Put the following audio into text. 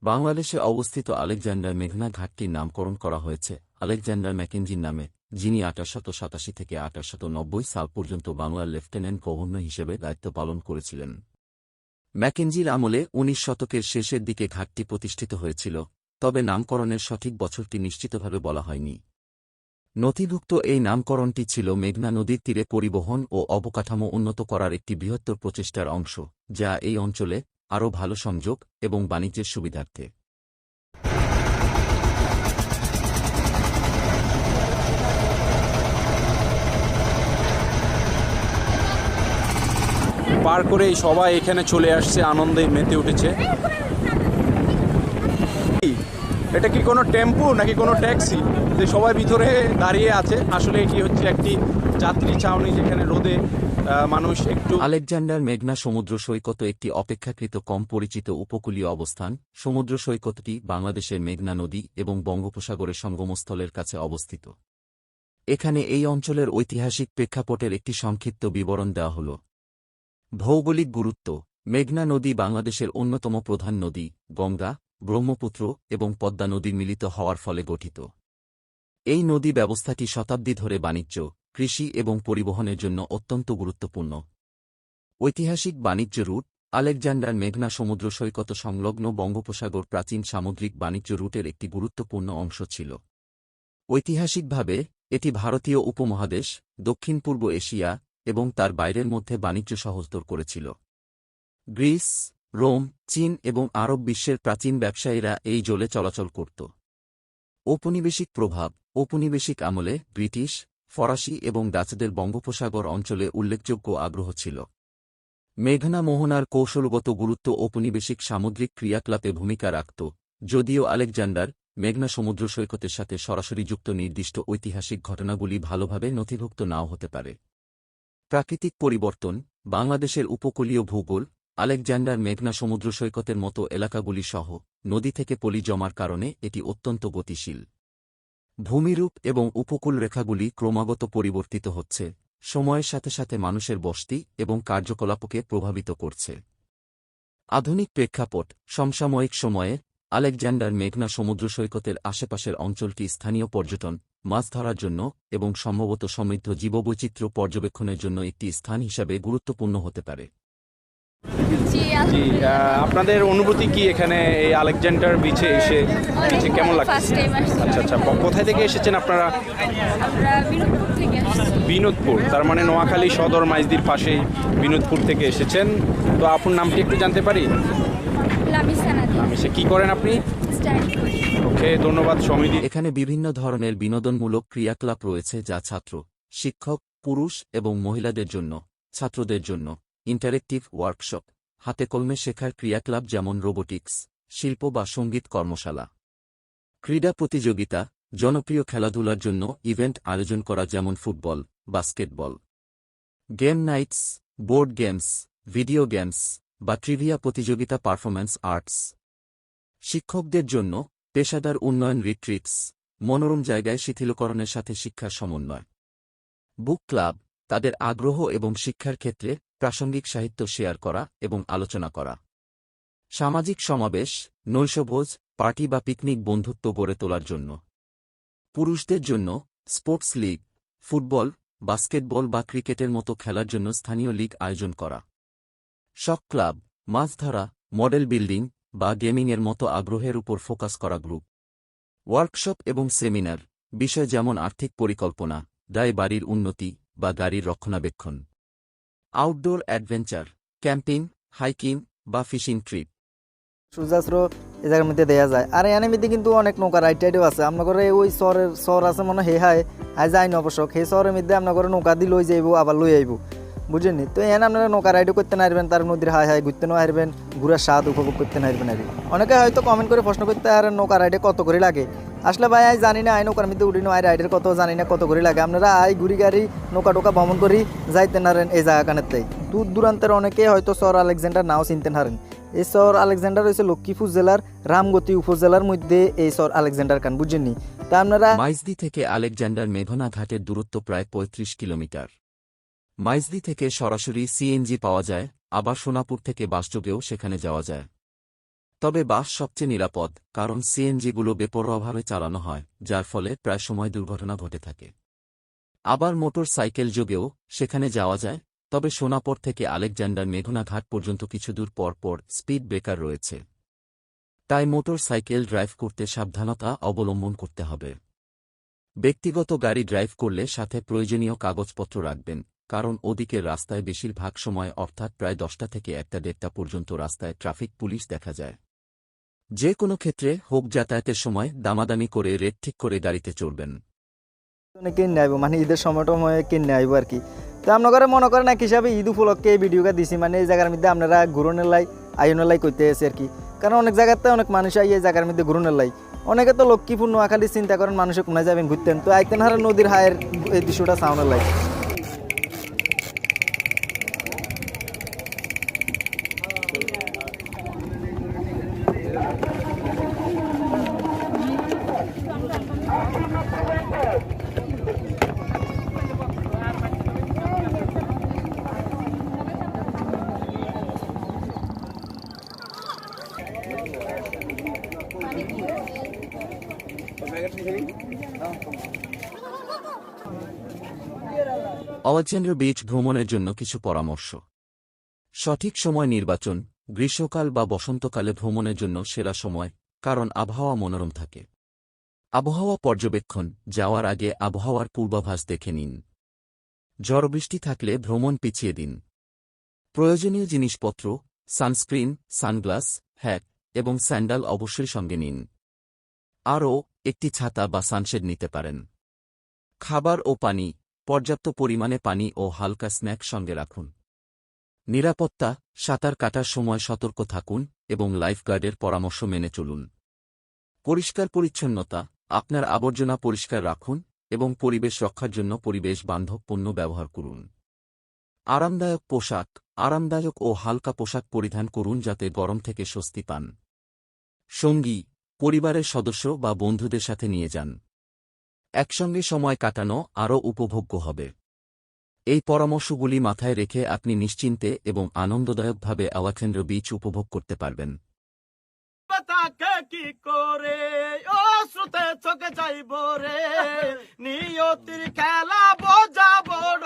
বাংলাদেশে অবস্থিত আলেকজান্ডার মেঘনা ঘাটটির নামকরণ করা হয়েছে আলেকজান্ডার ম্যাকেঞ্জির নামে, যিনি 1887 থেকে 1890 সাল পর্যন্ত বাংলার লেফটেন্যান্ট গভর্নর হিসেবে দায়িত্ব পালন করেছিলেন। ম্যাকেঞ্জির আমলে 19 শতকের শেষের দিকে ঘাটটি প্রতিষ্ঠিত হয়েছিল, তবে নামকরণের সঠিক বছরটি নিশ্চিতভাবে বলা হয়নি। নথিভুক্ত এই নামকরণটি ছিল মেঘনা নদীর তীরে পরিবহন ও অবকাঠামো উন্নত করার একটি বৃহত্তর প্রচেষ্টার অংশ, যা এই অঞ্চলে আরও ভালো সংযোগ এবং বাণিজ্যের সুবিধার্থে। পার করেই সবাই এখানে চলে আসছে, আনন্দে মেতে উঠেছে। এটা কি কোনো টেম্পু নাকি কোনো ট্যাক্সি যে সবাই ভিতরে দাঁড়িয়ে আছে? আসলে এটি হচ্ছে একটি যাত্রী ছাউনি, যেখানে রোদে মানুষ একটু। আলেকজান্ডার মেঘনা সমুদ্র সৈকত একটি অপেক্ষাকৃত কম পরিচিত উপকূলীয় অবস্থান। সমুদ্র সৈকতটি বাংলাদেশের মেঘনা নদী এবং বঙ্গোপসাগরের সঙ্গমস্থলের কাছে অবস্থিত। এখানে এই অঞ্চলের ঐতিহাসিক প্রেক্ষাপটের একটি সংক্ষিপ্ত বিবরণ দেওয়া হল। ভৌগোলিক গুরুত্ব: মেঘনা নদী বাংলাদেশের অন্যতম প্রধান নদী, গঙ্গা, ব্রহ্মপুত্র এবং পদ্মা নদীর মিলিত হওয়ার ফলে গঠিত। এই নদী ব্যবস্থাটি শতাব্দী ধরে বাণিজ্য, কৃষি এবং পরিবহনের জন্য অত্যন্ত গুরুত্বপূর্ণ। ঐতিহাসিক বাণিজ্য রুট: আলেকজান্ডার মেঘনা সমুদ্র সৈকত সংলগ্ন বঙ্গোপসাগর প্রাচীন সামুদ্রিক বাণিজ্য রুটের একটি গুরুত্বপূর্ণ অংশ ছিল। ঐতিহাসিকভাবে এটি ভারতীয় উপমহাদেশ, দক্ষিণ পূর্ব এশিয়া এবং তার বাইরের মধ্যে বাণিজ্য সহজতর করেছিল। গ্রিস, রোম, চীন এবং আরব বিশ্বের প্রাচীন ব্যবসায়ীরা এই জলে চলাচল করত। ঔপনিবেশিক প্রভাব: ঔপনিবেশিক আমলে ব্রিটিশ, ফরাসি এবং ডাচদের বঙ্গোপসাগর অঞ্চলে উল্লেখযোগ্য আগ্রহ ছিল। মেঘনা মোহনার কৌশলগত গুরুত্ব ঔপনিবেশিক সামুদ্রিক ক্রিয়াকলাপে ভূমিকা রাখত, যদিও আলেকজান্ডার মেঘনা সমুদ্র সৈকতের সাথে সরাসরি যুক্ত নির্দিষ্ট ঐতিহাসিক ঘটনাগুলি ভালোভাবে নথিভুক্ত নাও হতে পারে। প্রাকৃতিক পরিবর্তন: বাংলাদেশের উপকূলীয় ভূগোল আলেকজান্ডার মেঘনা সমুদ্র সৈকতের মতো এলাকাগুলি সহ নদী থেকে পলি জমার কারণে এটি অত্যন্ত গতিশীল। ভূমিরূপ এবং উপকূল রেখাগুলি ক্রমাগত পরিবর্তিত হচ্ছে, সময়ের সাথে সাথে মানুষের বসতি এবং কার্যকলাপকে প্রভাবিত করছে। আধুনিক প্রেক্ষাপট: সমসাময়িক সময়ে আলেকজান্ডার মেঘনা সমুদ্র সৈকতের আশেপাশের অঞ্চলটি স্থানীয় পর্যটন, মাছ ধরার জন্য এবং সম্ভবত সমৃদ্ধ জীববৈচিত্র্য পর্যবেক্ষণের জন্য একটি স্থান হিসাবে গুরুত্বপূর্ণ হতে পারে। জি, আপনাদের অনুভূতি কি এখানে এই আলেকজান্ডার বিচে এসে? বিচে কেমন লাগছে? আচ্ছা আচ্ছা, কোথায় থেকে এসেছেন আপনারা? আমরা বিনোদপুর থেকে আসছি। বিনোদপুর, তার মানে নোয়াখালী সদর মাইজদির পাশেই বিনোদপুর থেকে এসেছেন। তো আপনার নামটি একটু জানতে পারি? কি করেন আপনি? ওকে, ধন্যবাদ সমিতি। এখানে বিভিন্ন ধরনের বিনোদনমূলক ক্রিয়াকলাপ রয়েছে, যা ছাত্র, শিক্ষক, পুরুষ এবং মহিলাদের জন্য, ছাত্রদের জন্য ইন্টারেক্টিভ ওয়ার্কশপ, হাতেকলমে শেখার ক্রিয়াকলাপ যেমন রোবোটিক্স, শিল্প বা সঙ্গীত কর্মশালা। ক্রীড়া প্রতিযোগিতা: জনপ্রিয় খেলাধুলার জন্য ইভেন্ট আয়োজন করা যেমন football, basketball. Game nights: board games, video games বা ট্রিভিয়া প্রতিযোগিতা। পারফরম্যান্স আর্টস: শিক্ষকদের জন্য পেশাদার উন্নয়ন রিট্রিটস, মনোরম জায়গায় শিথিলকরণের সাথে শিক্ষার সমন্বয়। বুক ক্লাব: তাদের আগ্রহ এবং শিক্ষার ক্ষেত্রে প্রাসঙ্গিক সাহিত্য শেয়ার করা এবং আলোচনা করা। সামাজিক সমাবেশ, নৈশভোজ, পার্টি বা পিকনিক বন্ধুত্ব গড়ে তোলার জন্য। পুরুষদের জন্য স্পোর্টস লিগ, ফুটবল, বাস্কেটবল বা ক্রিকেটের মতো খেলার জন্য স্থানীয় লিগ আয়োজন করা। শখ ক্লাব: মাছ ধরা, মডেল বিল্ডিং বা গেমিংয়ের মতো আগ্রহের উপর ফোকাস করা গ্রুপ। ওয়ার্কশপ এবং সেমিনার: বিষয় যেমন আর্থিক পরিকল্পনা, দায় বাড়ির উন্নতি বা গাড়ির রক্ষণাবেক্ষণ। আউটডোর অ্যাডভেঞ্চার: ক্যাম্পিং, হাইকিং বা ফিশিং ট্রিপ। সূর্যাস্ত্র এই জায়গার মধ্যে দেয়া যায়। আর এর মধ্যে কিন্তু অনেক নৌকা রাইড টাইডও আছে। আপনার ঘরে ওই শহর আছে মনে হে হায় আই যাই না অবশ্য, সেই শহরের মধ্যে আপনার ঘরে নৌকা দিয়ে লই যাইব আবার লই আইব, বুঝেননি? তো এখানে আপনারা নৌকা রাইডও করতে নারবেন, তার নদীর হায় হায় ঘুরতে নারবেন, ঘুরার স্বাদ উপভোগ করতে নারবেন আর কি। অনেকে হয়তো কমেন্ট করে প্রশ্ন করতে আর নৌকা রাইডে কত করে লাগে। আসলে ভাই আই জানি না, আই নৌকার মধ্যে উঠি না, আই রাইডের কত জানি না কত করে লাগে। আপনারা আই ঘুরি গাড়ি নৌকা টোকা ভ্রমণ করি যাইতে নারেন এই জায়গাখানেতেই। দূর দূরান্তের অনেকে হয়তো শহর আলেকজান্ডার নাও চিনতে নারেন। এই শহর আলেকজান্ডার হয়েছে লক্ষ্মীপুর জেলার রামগতি উপজেলার মধ্যে এই শহর আলেকজান্ডার খান, বুঝেননি? তা আপনারা মাইজদি থেকে আলেকজান্ডার মেঘনা ঘাটের দূরত্ব প্রায় 35 কিলোমিটার। মাইজদি থেকে সরাসরি সিএনজি পাওয়া যায়, আবার সোনাপুর থেকে বাসযোগেও সেখানে যাওয়া যায়। তবে বাস সবচেয়ে নিরাপদ, কারণ সিএনজিগুলো বেপরোয়াভাবে চালানো হয়, যার ফলে প্রায় সময় দুর্ঘটনা ঘটে থাকে। আবার মোটর সাইকেল যোগেও সেখানে যাওয়া যায়, তবে সোনাপুর থেকে আলেকজান্ডার মেঘনা ঘাট পর্যন্ত কিছু দূর পর পর স্পিড ব্রেকার রয়েছে। তাই মোটর সাইকেল ড্রাইভ করতে সাবধানতা অবলম্বন করতে হবে। ব্যক্তিগত গাড়ি ড্রাইভ করলে সাথে প্রয়োজনীয় কাগজপত্র রাখবেন, কারণ ওদিকের রাস্তায় বেশিরভাগ সময় অর্থাৎ প্রায় 10টা থেকে 1টা পর্যন্ত রাস্তায় ট্রাফিক পুলিশ দেখা যায়। যে কোনো ক্ষেত্রে হোক যাতায়াতের সময় দামাদামি করে রেট ঠিক করে গাড়িতে চড়বেন। কিনে আইব মানে ঈদের সময়টা কিনে আইব আর কি। তো আপনারা মনে করেন এক হিসাবে ঈদ উপলক্ষে এই ভিডিওটা দিছি, মানে এই জায়গার মধ্যে আপনারা ঘুরনের লাই আইনের লাই করতে এসে আর কি। কারণ অনেক জায়গাতে অনেক মানুষ আই এই জায়গার মধ্যে ঘুরনের লাই, অনেকে তো লক্ষ্মীপুর নোয়াখালী চিন্তা করেন মানুষে কোনায় যাবেন ঘুরতেন, তো আইতেন হারে নদীর হায়ের এই দৃশ্যটা সাউনের লাই। আলেকজান্ডার বিচ ভ্রমণের জন্য কিছু পরামর্শ। সঠিক সময় নির্বাচন। গ্রীষ্মকাল বা বসন্তকালে ভ্রমণের জন্য সেরা সময়, কারণ আবহাওয়া মনোরম থাকে। আবহাওয়া পর্যবেক্ষণ। যাওয়ার আগে আবহাওয়ার পূর্বাভাস দেখে নিন। ঝড় বৃষ্টি থাকলে ভ্রমণ পিছিয়ে দিন। প্রয়োজনীয় জিনিসপত্র, সানস্ক্রিন, সানগ্লাস, হ্যাট এবং স্যান্ডাল অবশ্যই সঙ্গে নিন। আরও একটি ছাতা বা সানশেড নিতে পারেন। খাবার ও পানি। পর্যাপ্ত পরিমাণে পানি ও হালকা স্ন্যাক সঙ্গে রাখুন। নিরাপত্তা। সাঁতার কাটার সময় সতর্ক থাকুন এবং লাইফগার্ডের পরামর্শ মেনে চলুন। পরিষ্কার পরিচ্ছন্নতা। আপনার আবর্জনা পরিষ্কার রাখুন এবং পরিবেশ রক্ষার জন্য পরিবেশ বান্ধব পণ্য ব্যবহার করুন। আরামদায়ক পোশাক। আরামদায়ক ও হালকা পোশাক পরিধান করুন যাতে গরম থেকে স্বস্তি পান। সঙ্গী। পরিবারের সদস্য বা বন্ধুদের সাথে নিয়ে যান। একসঙ্গে সময় কাটানো আরও উপভোগ্য হবে। এই পরামর্শগুলি মাথায় রেখে আপনি নিশ্চিন্তে এবং আনন্দদায়কভাবে আলেকজান্ডার বিচ উপভোগ করতে পারবেন। তাকে কি করে ও শ্রুতে চোখে যাইব রে, নিয়তির খেলা বোঝা বড়।